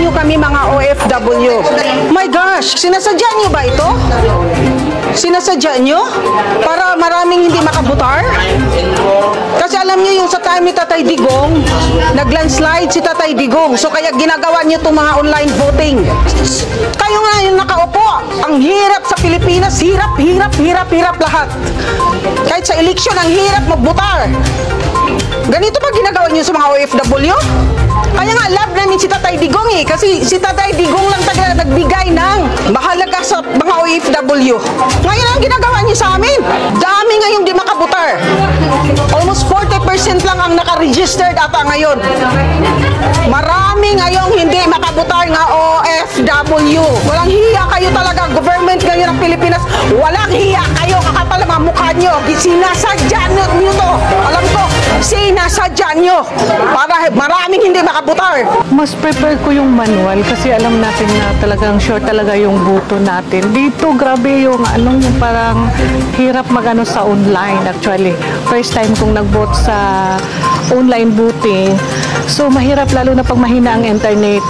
nyo kami mga OFW. My gosh, sinasadya nyo ba ito? Sinasadya nyo? Para maraming hindi makabutar? Kasi alam nyo yung sa time ni Tatay Digong, nag-landslide si Tatay Digong. So kaya ginagawa nyo itong mga online voting. Kayo nga yung nakaupo. Ang hirap sa Pilipinas, hirap lahat. Kahit sa eleksyon, ang hirap magbutar. Ganito pa ginagawa nyo sa mga OFW? Kaya nga, love namin si Tatay Digong eh. Kasi si Tatay Digong lang talaga nagbigay ng mahalaga sa mga OFW. Ngayon ang ginagawa niyo sa amin. Dami ngayong di makabutar. Almost 40% lang ang naka-registered ata ngayon. Marami ngayong hindi makabutar nga OFW. Walang hiya kayo talaga. Government ngayon ng Pilipinas, walang hiya kayo. Kakapal ang mga mukha nyo. Sinasadya nyo to. Alam ko, sinasadya nyo. Para maraming hindi makabutar. Mas prefer ko yung manual kasi alam natin na talagang sure talaga yung boto natin. Dito grabe yung yung parang hirap magano sa online actually. First time kong nag-vote sa online voting. So mahirap lalo na pag mahina ang internet.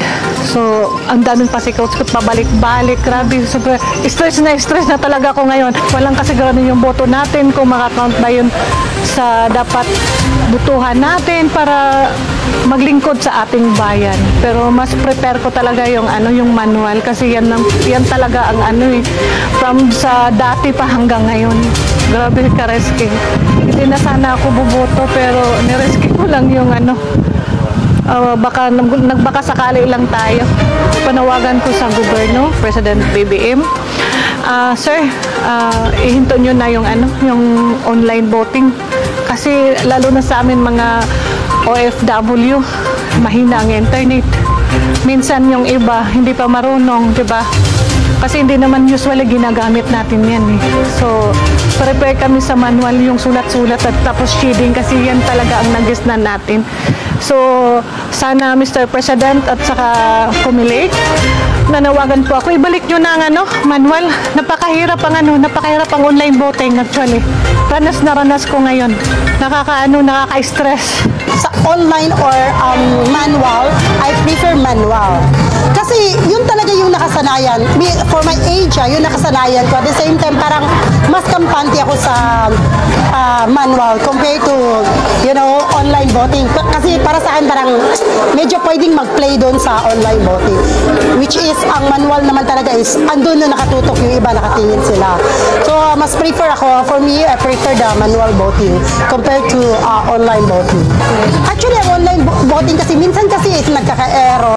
So ang daming pasikot-sikot pabalik-balik. Grabe, super stress na talaga ako ngayon. Walang kasigurado yung boto natin kung makakount ba yun sa dapat butuhan natin para maglingkod sa ating bayan. Pero mas prepare ko talaga yung yung manual kasi yan talaga ang from sa dati pa hanggang ngayon. Grabe ka-risky. Hindi na sana ako buboto pero niresky ko lang yung baka nagbaka sakali lang tayo. Panawagan ko sa gobyerno, President BBM. Sir, ihinto nyo na yung yung online voting kasi lalo na sa amin mga OFW, mahina ang internet. Minsan yung iba hindi pa marunong, 'di ba? Kasi hindi naman usually ginagamit natin yan eh. So, prepare kami sa manual yung sulat-sulat at tapos shading kasi yan talaga ang nagisnan natin. So, sana Mr. President at saka Comelec, nanawagan po ako, ibalik nyo na ang manual. Napakahirap ang online voting actually. Ranas na ranas ko ngayon. Nakaka-stress. Sa online or manual, I prefer manual. Kasi yun talaga yung nakasanayan. For my age, yun nakasanayan ko. At the same time, parang mas kampante ako sa manual compared to, online voting. Kasi para sa akin, parang medyo pwedeng mag-play doon sa online voting. Which is, ang manual naman talaga is, andun na nakatutok yung iba, nakatingin sila. So, mas prefer ako, for me, I prefer the manual voting compared to online voting. Actually, ang online voting kasi, minsan kasi is nagkaka-error.